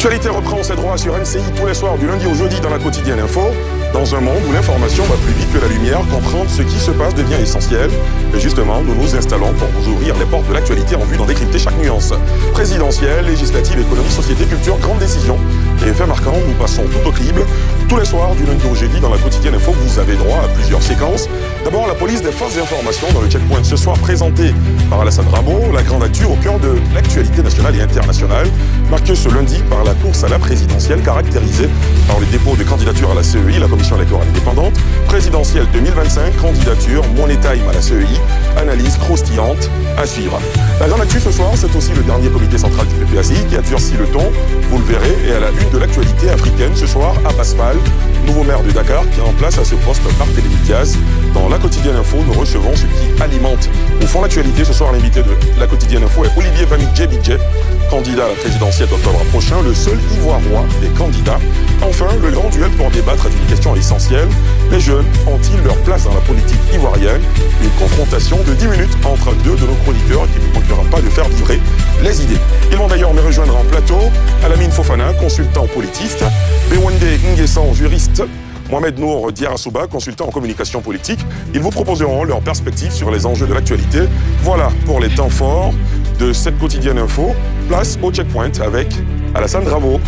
L'actualité reprend ses droits sur MCI tous les soirs du lundi au jeudi dans la quotidienne info. Dans un monde où l'information va plus vite que la lumière, comprendre ce qui se passe devient essentiel. Et justement, nous nous installons pour vous ouvrir les portes de l'actualité en vue d'en décrypter chaque nuance. Présidentielle, législative, économie, société, culture, grande décision. Et fait marquant, nous passons tout au crible. Tous les soirs du lundi au jeudi dans la quotidienne info, vous avez droit à plusieurs séquences. D'abord, la police des forces d'information dans le checkpoint ce soir, présenté par Alassane Rabo, la grande actu au cœur de l'actualité nationale et internationale, marquée ce lundi par la course à la présidentielle, caractérisée par le dépôt de candidature à la CEI, la commission électorale indépendante, présidentielle 2025, candidature Money Time à la CEI, analyse croustillante à suivre. La grande actu ce soir, c'est aussi le dernier comité central du PPACI qui a durci le ton, vous le verrez, et à la une de l'actualité africaine ce soir, Abbas Fall, nouveau maire de Dakar, qui remplace à ce poste Barthélémy Diaz. Dans la quotidienne info, nous recevons ce qui alimente au fond l'actualité. Ce soir, l'invité de la quotidienne info est Olivier Bamidje, candidat à la présidentielle d'octobre prochain, le seul Ivoirien des candidats. Enfin, le grand duel pour débattre d'une question essentielle. Les jeunes ont-ils leur place dans la politique ivoirienne? Une confrontation de 10 minutes entre deux de nos chroniqueurs qui ne manquera pas de faire vibrer les idées. Ils vont d'ailleurs me rejoindre en plateau. Alamine Fofana, consultant politiste. Bewende Nguessan, juriste. Mohamed Nour Diarasouba, consultant en communication politique. Ils vous proposeront leurs perspectives sur les enjeux de l'actualité. Voilà pour les temps forts de cette quotidienne info. Place au checkpoint avec Alassane Rabo.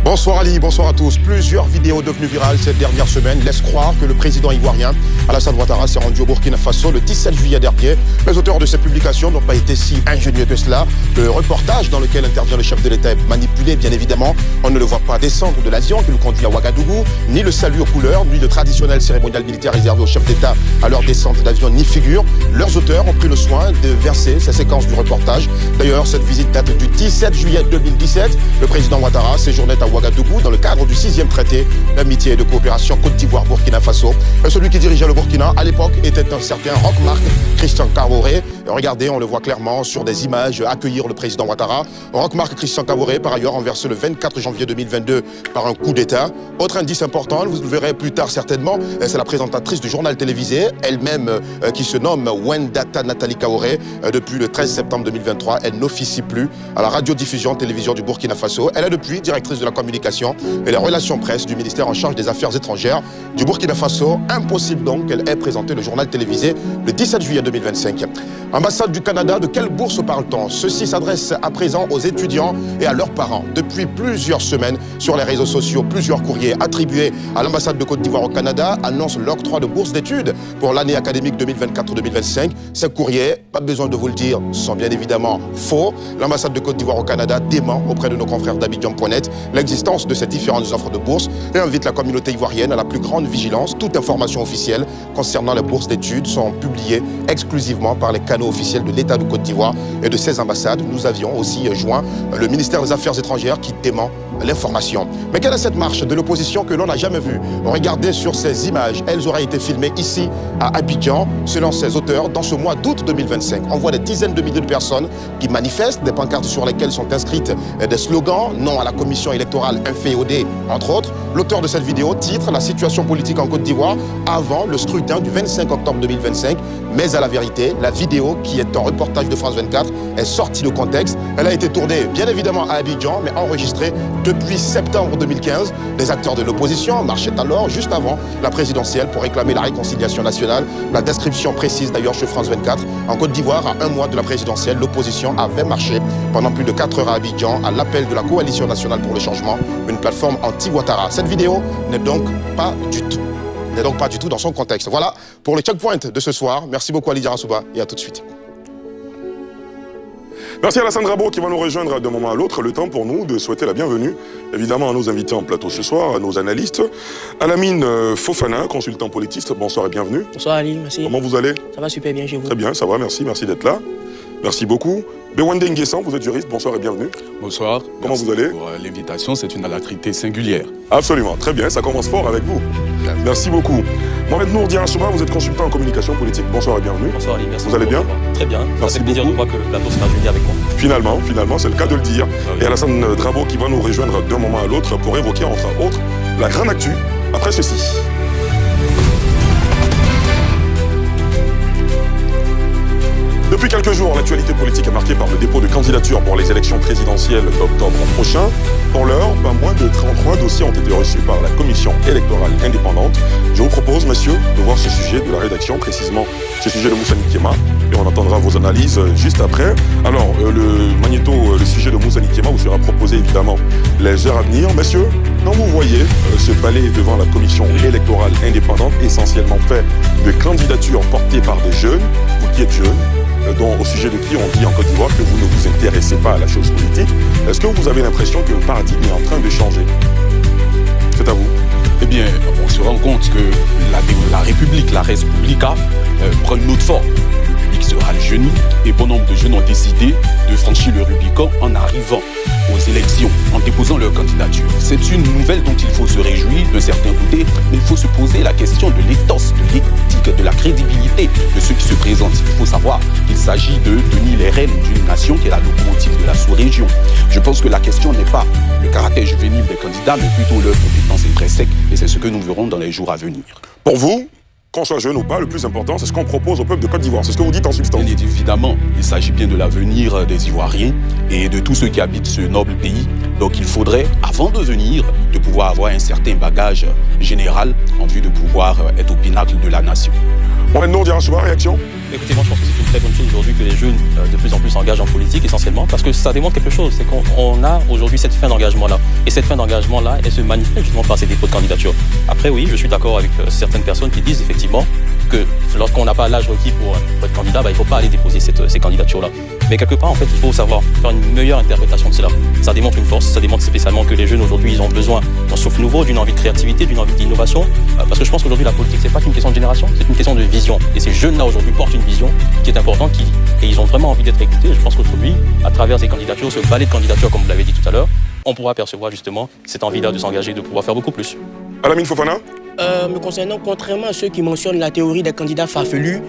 Bonsoir Ali, bonsoir à tous. Plusieurs vidéos devenues virales cette dernière semaine laissent croire que le président ivoirien Alassane Ouattara s'est rendu au Burkina Faso le 17 juillet dernier. Les auteurs de ces publications n'ont pas été si ingénieux que cela. Le reportage dans lequel intervient le chef de l'État est manipulé, bien évidemment. On ne le voit pas descendre de l'avion qui le conduit à Ouagadougou, ni le salut aux couleurs, ni le traditionnel cérémonial militaire réservé au chef d'État à leur descente d'avion n'y figure. Leurs auteurs ont pris le soin de verser ces séquences du reportage. D'ailleurs, cette visite date du 17 juillet 2017. Le président Ouattara séjournait à Ouagadougou dans le cadre du 6e traité d'amitié et de coopération Côte d'Ivoire-Burkina Faso. Celui qui dirigeait le Burkina à l'époque était un certain Roch-Marc Christian Kaboré. Regardez, on le voit clairement sur des images, accueillir le président Ouattara. Roch-Marc Christian Kaboré, par ailleurs, renversé le 24 janvier 2022 par un coup d'État. Autre indice important, vous le verrez plus tard certainement, c'est la présentatrice du journal télévisé, elle-même qui se nomme Wendata Nathalie Kaboré. Depuis le 13 septembre 2023, elle n'officie plus à la radiodiffusion télévision du Burkina Faso. Elle est depuis directrice de la communication et les relations presse du ministère en charge des Affaires étrangères du Burkina Faso. Impossible donc qu'elle ait présenté le journal télévisé le 17 juillet 2025. Ambassade du Canada, de quelle bourse parle-t-on? Ceci s'adresse à présent aux étudiants et à leurs parents. Depuis plusieurs semaines, sur les réseaux sociaux, plusieurs courriers attribués à l'ambassade de Côte d'Ivoire au Canada annoncent l'octroi de bourses d'études pour l'année académique 2024-2025. Ces courriers, pas besoin de vous le dire, sont bien évidemment faux. L'ambassade de Côte d'Ivoire au Canada dément auprès de nos confrères d'Abidjan.net l'existence de ces différentes offres de bourses et invite la communauté ivoirienne à la plus grande vigilance. Toute information officielle concernant les bourses d'études sont publiées exclusivement par les canaux officiels de l'État de Côte d'Ivoire et de ses ambassades. Nous avions aussi joint le ministère des Affaires étrangères qui dément l'information. Mais quelle est cette marche de l'opposition que l'on n'a jamais vue? Regardez sur ces images, elles auraient été filmées ici à Abidjan, selon ses auteurs, dans ce mois d'août 2025. On voit des dizaines de milliers de personnes qui manifestent, des pancartes sur lesquelles sont inscrites des slogans, non à la commission électorale inféodée, entre autres. L'auteur de cette vidéo titre la situation politique en Côte d'Ivoire avant le scrutin du 25 octobre 2025. Mais à la vérité, la vidéo, qui est un reportage de France 24, est sortie de contexte. Elle a été tournée, bien évidemment, à Abidjan, mais enregistrée depuis septembre 2015. Les acteurs de l'opposition marchaient alors, juste avant la présidentielle, pour réclamer la réconciliation nationale. La description précise d'ailleurs chez France 24. En Côte d'Ivoire, à un mois de la présidentielle, l'opposition avait marché pendant plus de 4 heures à Abidjan, à l'appel de la Coalition nationale pour le changement, une plateforme anti-Ouattara. Cette vidéo n'est donc pas du tout dans son contexte. Voilà pour le checkpoint de ce soir. Merci beaucoup Ali Diarasouba et à tout de suite. Merci à Alassane Rabo qui va nous rejoindre d'un moment à l'autre. Le temps pour nous de souhaiter la bienvenue, évidemment, à nos invités en plateau ce soir, à nos analystes. Alamine Fofana, consultant politiste, bonsoir et bienvenue. Bonsoir Ali, merci. Comment vous allez? Ça va super bien chez vous. Très bien, ça va, merci d'être là. Merci beaucoup. Bewende Nguessan, vous êtes juriste, bonsoir et bienvenue. Bonsoir. Comment vous allez? Pour l'invitation, c'est une alacrité singulière. Absolument, très bien, ça commence fort avec vous. Merci beaucoup. Mohamed Nour Diarasouba, vous êtes consultant en communication politique, bonsoir et bienvenue. Bonsoir Ali, merci. Vous allez bien? Très bien, ça Merci fait plaisir beaucoup. de voir que le plateau sera jeudi avec moi. Finalement, c'est le cas de le dire. oui. Et Alassane Rabo qui va nous rejoindre d'un moment à l'autre pour évoquer, entre autres, la grande actu après ceci. Depuis quelques jours, l'actualité politique est marquée par le dépôt de candidature pour les élections présidentielles d'octobre prochain. Pour l'heure, pas moins de 33 dossiers ont été reçus par la commission électorale indépendante. Je vous propose, messieurs, de voir ce sujet de la rédaction, précisément ce sujet de Moussa Nikema, et on entendra vos analyses juste après. Alors, le sujet de Moussa Nikema vous sera proposé évidemment les heures à venir. Messieurs, quand vous voyez ce palais devant la commission électorale indépendante, essentiellement fait de candidatures portées par des jeunes, vous qui êtes jeunes, dont, au sujet de qui on dit en Côte d'Ivoire que vous ne vous intéressez pas à la chose politique, est-ce que vous avez l'impression que le paradigme est en train de changer? C'est à vous. Eh bien, on se rend compte que la République, la res publica, prend une autre forme. Le public se rajeunit et bon nombre de jeunes ont décidé de franchir le Rubicon en arrivant aux élections, en déposant leur candidature. C'est une nouvelle dont il faut se réjouir d'un certain côté, mais il faut se poser la question de l'éthos, de l'éthique, de la crédibilité de ceux qui se présentent. Il faut savoir qu'il s'agit de tenir les rênes d'une nation qui est la locomotive de la sous-région. Je pense que la question n'est pas le caractère juvénile des candidats, mais plutôt leur compétence intrinsèque, et c'est ce que nous verrons dans les jours à venir. Pour vous, qu'on soit jeune ou pas, le plus important, c'est ce qu'on propose au peuple de Côte d'Ivoire. C'est ce que vous dites en substance. Bien évidemment, il s'agit bien de l'avenir des Ivoiriens et de tous ceux qui habitent ce noble pays. Donc il faudrait, avant de venir, de pouvoir avoir un certain bagage général en vue de pouvoir être au pinacle de la nation. Mohamed Nour Diarra, réaction? Écoutez, moi je pense que c'est une très bonne chose aujourd'hui que les jeunes de plus en plus s'engagent en politique essentiellement parce que ça démontre quelque chose, c'est qu'on a aujourd'hui cette fin d'engagement-là. Et cette fin d'engagement-là, elle se manifeste justement par ces dépôts de candidature. Après oui, je suis d'accord avec certaines personnes qui disent effectivement que lorsqu'on n'a pas l'âge requis pour être candidat, il ne faut pas aller déposer ces candidatures-là. Mais quelque part, en fait, il faut savoir faire une meilleure interprétation de cela. Ça démontre une force, ça démontre spécialement que les jeunes aujourd'hui, ils ont besoin d'un souffle nouveau, d'une envie de créativité, d'une envie d'innovation. Parce que je pense qu'aujourd'hui, la politique, c'est pas qu'une question de génération, c'est une question de vision. Et ces jeunes-là, aujourd'hui, portent une vision qui est importante, et ils ont vraiment envie d'être écoutés. Je pense qu'aujourd'hui, à travers ces candidatures, ce balai de candidatures, comme vous l'avez dit tout à l'heure, on pourra percevoir justement cette envie-là de s'engager, de pouvoir faire beaucoup plus. Alamine Fofana? Me concernant, contrairement à ceux qui mentionnent la théorie des candidats farfelus,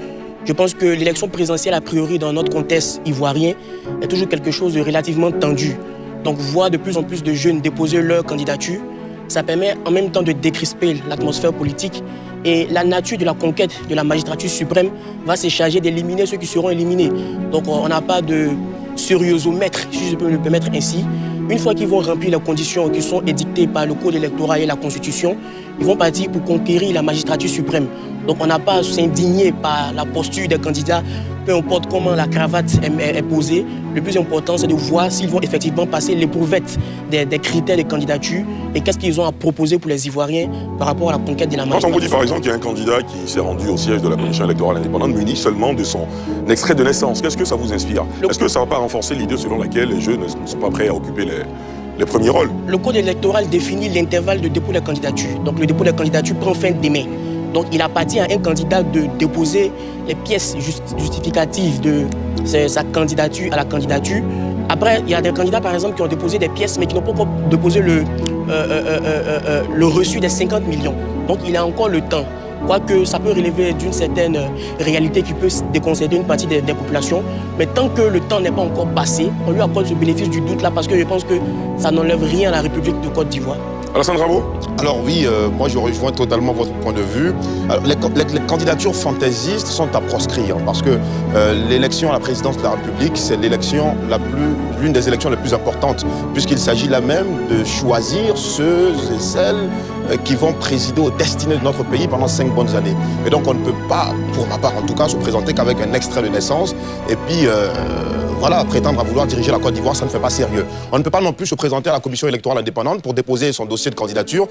je pense que l'élection présidentielle, a priori, dans notre contexte ivoirien, est toujours quelque chose de relativement tendu. Donc, voir de plus en plus de jeunes déposer leur candidature, ça permet en même temps de décrisper l'atmosphère politique et la nature de la conquête de la magistrature suprême va se charger d'éliminer ceux qui seront éliminés. Donc, on n'a pas de sérieux-mètre, si je peux me permettre ainsi. Une fois qu'ils vont remplir les conditions qui sont édictées par le code électoral et la constitution, ils vont partir pour conquérir la magistrature suprême. Donc on n'a pas à s'indigner par la posture des candidats, peu importe comment la cravate est posée. Le plus important, c'est de voir s'ils vont effectivement passer l'éprouvette des critères de candidature et qu'est-ce qu'ils ont à proposer pour les Ivoiriens par rapport à la conquête de la magistrature. Quand on vous dit par exemple qu'il y a un candidat qui s'est rendu au siège de la commission électorale indépendante muni seulement de son extrait de naissance, qu'est-ce que ça vous inspire? Est-ce que ça ne va pas renforcer l'idée selon laquelle les jeunes ne sont pas prêts à occuper les premiers rôles? Le code électoral définit l'intervalle de dépôt de candidature. Donc le dépôt de candidature prend fin demain. Donc il appartient à un candidat de déposer les pièces justificatives de sa candidature à la candidature. Après, il y a des candidats par exemple qui ont déposé des pièces mais qui n'ont pas encore déposé le reçu des 50 millions. Donc il a encore le temps. Quoique ça peut relever d'une certaine réalité qui peut déconcerter une partie des populations. Mais tant que le temps n'est pas encore passé, on lui accorde ce bénéfice du doute là parce que je pense que ça n'enlève rien à la République de Côte d'Ivoire. Alassane Rabo? Alors oui, moi je rejoins totalement votre point de vue. Les candidatures fantaisistes sont à proscrire parce que l'élection à la présidence de la République, c'est l'une des élections les plus importantes puisqu'il s'agit là même de choisir ceux et celles qui vont présider aux destinées de notre pays pendant 5 bonnes années. Et donc on ne peut pas, pour ma part en tout cas, se présenter qu'avec un extrait de naissance et puis prétendre à vouloir diriger la Côte d'Ivoire, ça ne fait pas sérieux. On ne peut pas non plus se présenter à la commission électorale indépendante pour déposer son dossier de candidature,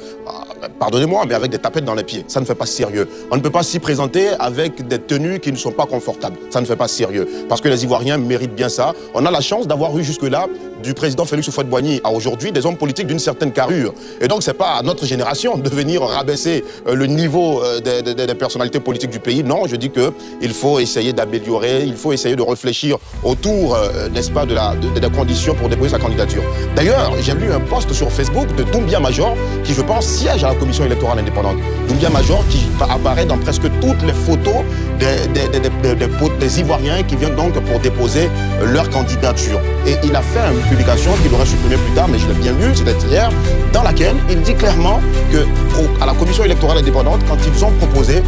pardonnez-moi, mais avec des tapettes dans les pieds. Ça ne fait pas sérieux. On ne peut pas s'y présenter avec des tenues qui ne sont pas confortables. Ça ne fait pas sérieux. Parce que les Ivoiriens méritent bien ça. On a la chance d'avoir eu jusque-là, du président Félix Houphouët-Boigny à aujourd'hui, des hommes politiques d'une certaine carrure. Et donc, c'est pas à notre génération de venir rabaisser le niveau des personnalités politiques du pays. Non, je dis qu'il faut essayer d'améliorer, il faut essayer de réfléchir autour, n'est-ce pas, des conditions pour déposer sa candidature. D'ailleurs, j'ai lu un post sur Facebook de Doumbia Major, qui, je pense, siège à la commission électorale indépendante. Doumbia Major, qui apparaît dans presque toutes les photos des Ivoiriens qui viennent donc pour déposer leur candidature. Et il a fait une publication qu'il aurait supprimée plus tard, mais je l'ai bien lu, c'était hier, dans laquelle il dit clairement qu'à la commission électorale indépendante, quand ils ont proposé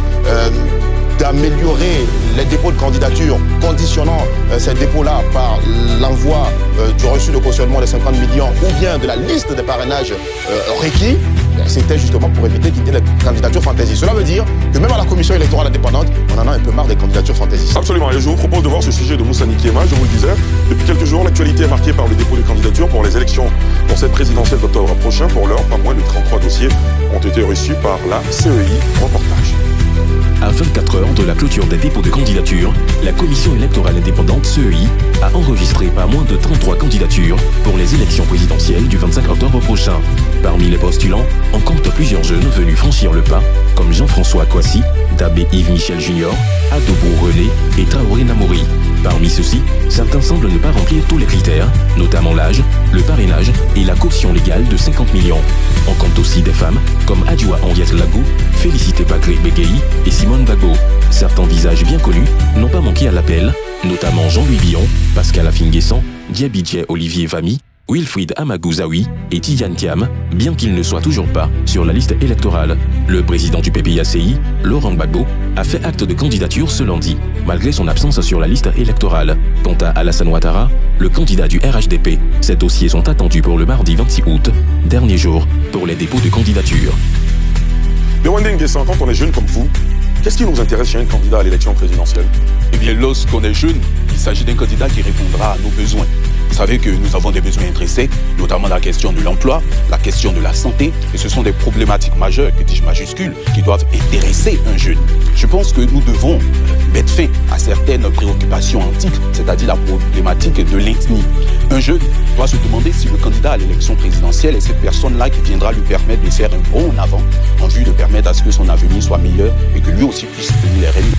d'améliorer les dépôts de candidature, conditionnant ces dépôts-là par l'envoi du reçu de cautionnement des 50 millions ou bien de la liste des parrainages requis, c'était justement pour éviter qu'il y ait des candidatures fantaisies. Cela veut dire que même à la commission électorale indépendante, on en a un peu marre des candidatures fantaisies. Absolument, et je vous propose de voir ce sujet de Moussa Nikiema. Je vous le disais, depuis quelques jours, l'actualité est marquée par le dépôt de candidature pour les élections pour cette présidentielle d'octobre prochain. Pour l'heure, pas moins de 33 dossiers ont été reçus par la CEI. Reportage. À 24 heures de la clôture des dépôts de candidature, la Commission électorale indépendante CEI a enregistré pas moins de 33 candidatures pour les élections présidentielles du 25 octobre prochain. Parmi les postulants, on compte plusieurs jeunes venus franchir le pas, comme Jean-François Kouassi, Dabé Yves Michel Junior, Adobo René et Traoré Namouri. Parmi ceux-ci, certains semblent ne pas remplir tous les critères, notamment l'âge, le parrainage et la caution légale de 50 millions. On compte aussi des femmes comme Adjoua Henriette Lagou, Félicité Bagré Béguéi et Simone Bagbo. Certains visages bien connus n'ont pas manqué à l'appel, notamment Jean-Louis Billon, Pascal Affinguessan, Diabidje Olivier Vamy, Wilfried Amagouzaoui et Tidiane Thiam, bien qu'ils ne soient toujours pas sur la liste électorale. Le président du PPACI, Laurent Gbagbo, a fait acte de candidature ce lundi, malgré son absence sur la liste électorale. Quant à Alassane Ouattara, le candidat du RHDP, ces dossiers sont attendus pour le mardi 26 août, dernier jour pour les dépôts de candidature. Mais Wandé Nguessan, quand on est jeune comme vous, qu'est-ce qui nous intéresse chez un candidat à l'élection présidentielle? Eh bien, lorsqu'on est jeune, il s'agit d'un candidat qui répondra à nos besoins. Vous savez que nous avons des besoins intéressés, notamment la question de l'emploi, la question de la santé, et ce sont des problématiques majeures, que dis-je majuscules, qui doivent intéresser un jeune. Je pense que nous devons mettre fin à certaines préoccupations antiques, c'est-à-dire la problématique de l'ethnie. Un jeune doit se demander si le candidat à l'élection présidentielle est cette personne-là qui viendra lui permettre de faire un bond en avant, en vue de permettre à ce que son avenir soit meilleur et que lui aussi puisse tenir les rênes.